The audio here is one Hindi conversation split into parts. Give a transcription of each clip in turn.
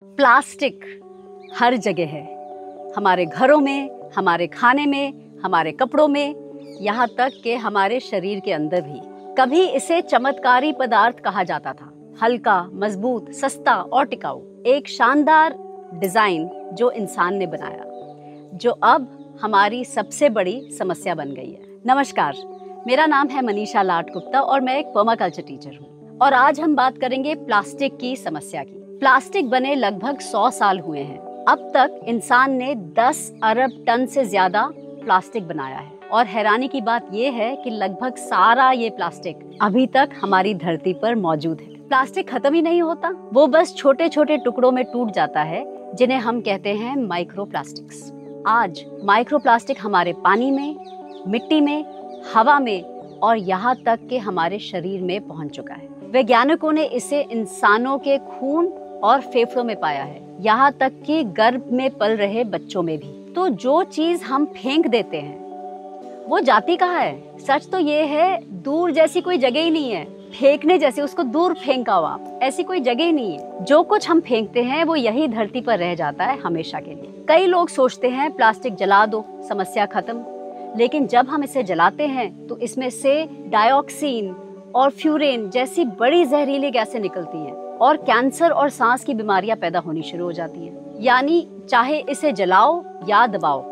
प्लास्टिक हर जगह है, हमारे घरों में, हमारे खाने में, हमारे कपड़ों में, यहाँ तक कि हमारे शरीर के अंदर भी। कभी इसे चमत्कारी पदार्थ कहा जाता था, हल्का, मजबूत, सस्ता और टिकाऊ। एक शानदार डिजाइन जो इंसान ने बनाया, जो अब हमारी सबसे बड़ी समस्या बन गई है। नमस्कार, मेरा नाम है मनीषा लाट गुप्ता और मैं एक पर्माकल्चर टीचर हूँ। और आज हम बात करेंगे प्लास्टिक की समस्या की। प्लास्टिक बने लगभग 100 साल हुए हैं। अब तक इंसान ने 10 अरब टन से ज्यादा प्लास्टिक बनाया है और हैरानी की बात यह है कि लगभग सारा ये प्लास्टिक अभी तक हमारी धरती पर मौजूद है। प्लास्टिक खत्म ही नहीं होता, वो बस छोटे छोटे टुकड़ों में टूट जाता है, जिन्हें हम कहते हैं माइक्रो प्लास्टिक्स। आज माइक्रो प्लास्टिक हमारे पानी में, मिट्टी में, हवा में और यहाँ तक कि हमारे शरीर में पहुँच चुका है। वैज्ञानिकों ने इसे इंसानों के खून और फेफड़ों में पाया है, यहाँ तक कि गर्भ में पल रहे बच्चों में भी। तो जो चीज हम फेंक देते हैं वो जाती कहाँ है? सच तो ये है, दूर जैसी कोई जगह ही नहीं है। फेंकने जैसे उसको दूर फेंका हो आप, ऐसी कोई जगह ही नहीं है। जो कुछ हम फेंकते हैं वो यही धरती पर रह जाता है हमेशा के लिए। कई लोग सोचते हैं प्लास्टिक जला दो, समस्या खत्म। लेकिन जब हम इसे जलाते हैं तो इसमें से डाइऑक्सिन और फ्यूरेन जैसी बड़ी जहरीली गैसें निकलती हैं और कैंसर और सांस की बीमारियां पैदा होनी शुरू हो जाती हैं। यानी चाहे इसे जलाओ या दबाओ,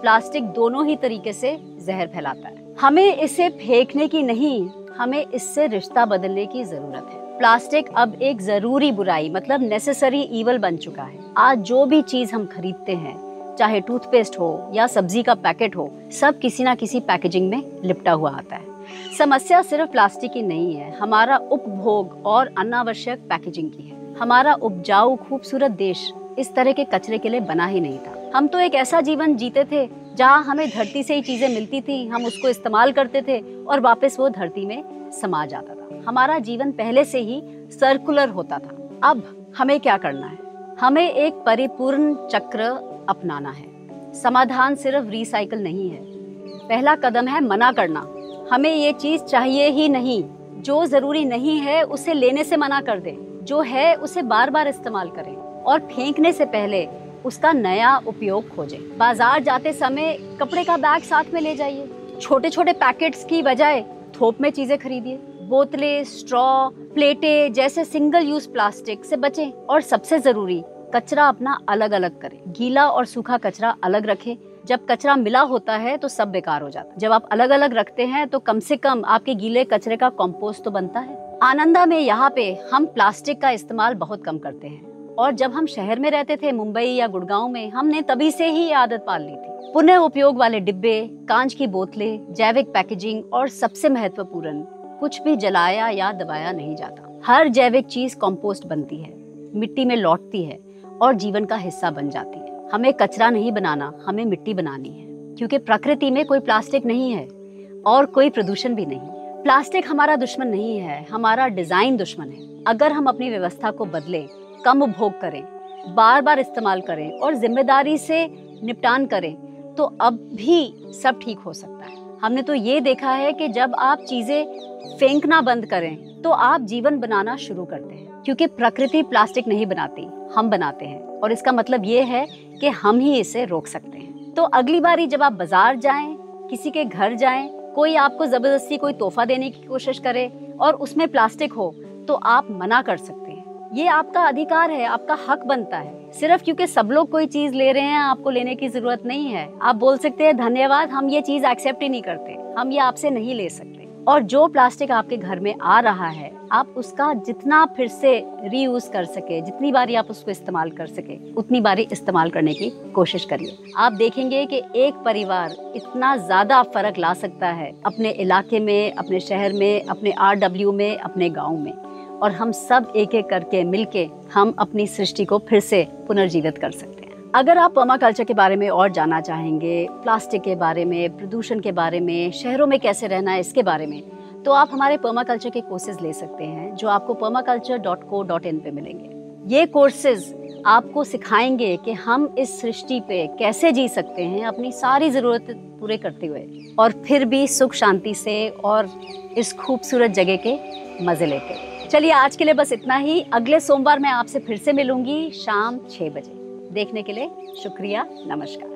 प्लास्टिक दोनों ही तरीके से जहर फैलाता है। हमें इसे फेंकने की नहीं, हमें इससे रिश्ता बदलने की जरूरत है। प्लास्टिक अब एक जरूरी बुराई मतलब नेसेसरी ईवल बन चुका है। आज जो भी चीज हम खरीदते हैं, चाहे टूथपेस्ट हो या सब्जी का पैकेट हो, सब किसी ना किसी पैकेजिंग में लिपटा हुआ आता है। समस्या सिर्फ प्लास्टिक की नहीं है, हमारा उपभोग और अनावश्यक पैकेजिंग की है। हमारा उपजाऊ खूबसूरत देश इस तरह के कचरे के लिए बना ही नहीं था। हम तो एक ऐसा जीवन जीते थे जहाँ हमें धरती से ही चीजें मिलती थी, हम उसको इस्तेमाल करते थे और वापस वो धरती में समा जाता था। हमारा जीवन पहले से ही सर्कुलर होता था। अब हमें क्या करना है? हमें एक परिपूर्ण चक्र अपनाना है। समाधान सिर्फ रिसाइकल नहीं है। पहला कदम है मना करना। हमें ये चीज चाहिए ही नहीं। जो जरूरी नहीं है उसे लेने से मना कर दें, जो है उसे बार बार इस्तेमाल करें और फेंकने से पहले उसका नया उपयोग खोजें। बाजार जाते समय कपड़े का बैग साथ में ले जाइए। छोटे छोटे पैकेट्स की बजाय थोक में चीजें खरीदिए। बोतलें, स्ट्रॉ, प्लेटें जैसे सिंगल यूज प्लास्टिक से बचें। और सबसे जरूरी, कचरा अपना अलग अलग करें। गीला और सूखा कचरा अलग रखें। जब कचरा मिला होता है तो सब बेकार हो जाता है। जब आप अलग अलग रखते हैं तो कम से कम आपके गीले कचरे का कंपोस्ट तो बनता है। आनंदा में यहाँ पे हम प्लास्टिक का इस्तेमाल बहुत कम करते हैं और जब हम शहर में रहते थे, मुंबई या गुड़गांव में, हमने तभी से ही आदत पाल ली थी। पुनः उपयोग वाले डिब्बे, कांच की बोतलें, जैविक पैकेजिंग और सबसे महत्वपूर्ण, कुछ भी जलाया या दबाया नहीं जाता। हर जैविक चीज कंपोस्ट बनती है, मिट्टी में लौटती है और जीवन का हिस्सा बन जाती है। हमें कचरा नहीं बनाना, हमें मिट्टी बनानी है, क्योंकि प्रकृति में कोई प्लास्टिक नहीं है और कोई प्रदूषण भी नहीं। प्लास्टिक हमारा दुश्मन नहीं है, हमारा डिजाइन दुश्मन है। अगर हम अपनी व्यवस्था को बदलें, कम उपभोग करें, बार बार इस्तेमाल करें और जिम्मेदारी से निपटान करें, तो अब भी सब ठीक हो सकता है। हमने तो ये देखा है कि जब आप चीजें फेंकना बंद करें तो आप जीवन बनाना शुरू करते हैं, क्योंकि प्रकृति प्लास्टिक नहीं बनाती, हम बनाते हैं। और इसका मतलब ये है कि हम ही इसे रोक सकते हैं। तो अगली बारी जब आप बाजार जाएं, किसी के घर जाएं, कोई आपको जबरदस्ती कोई तोहफा देने की कोशिश करे और उसमें प्लास्टिक हो, तो आप मना कर सकते हैं। ये आपका अधिकार है, आपका हक बनता है। सिर्फ क्योंकि सब लोग कोई चीज ले रहे हैं, आपको लेने की जरूरत नहीं है। आप बोल सकते हैं धन्यवाद, हम ये चीज एक्सेप्ट ही नहीं करते, हम ये आपसे नहीं ले सकते। और जो प्लास्टिक आपके घर में आ रहा है, आप उसका जितना फिर से रीयूज कर सके, जितनी बारी आप उसको इस्तेमाल कर सके, उतनी बारी इस्तेमाल करने की कोशिश करिए। आप देखेंगे कि एक परिवार इतना ज्यादा फर्क ला सकता है अपने इलाके में, अपने शहर में, अपने RW में, अपने गाँव में। और हम सब एक एक करके मिलके हम अपनी सृष्टि को फिर से पुनर्जीवित कर सकते हैं। अगर आप पर्माकल्चर के बारे में और जानना चाहेंगे, प्लास्टिक के बारे में, प्रदूषण के बारे में, शहरों में कैसे रहना है इसके बारे में, तो आप हमारे पर्माकल्चर के कोर्सेज ले सकते हैं, जो आपको permaculture.co.in पे मिलेंगे। ये कोर्सेज आपको सिखाएंगे कि हम इस सृष्टि पे कैसे जी सकते हैं, अपनी सारी जरूरत पूरे करते हुए, और फिर भी सुख शांति से और इस खूबसूरत जगह के मजे लेते। चलिए आज के लिए बस इतना ही। अगले सोमवार मैं आपसे फिर से मिलूंगी शाम 6 बजे। देखने के लिए शुक्रिया, नमस्कार।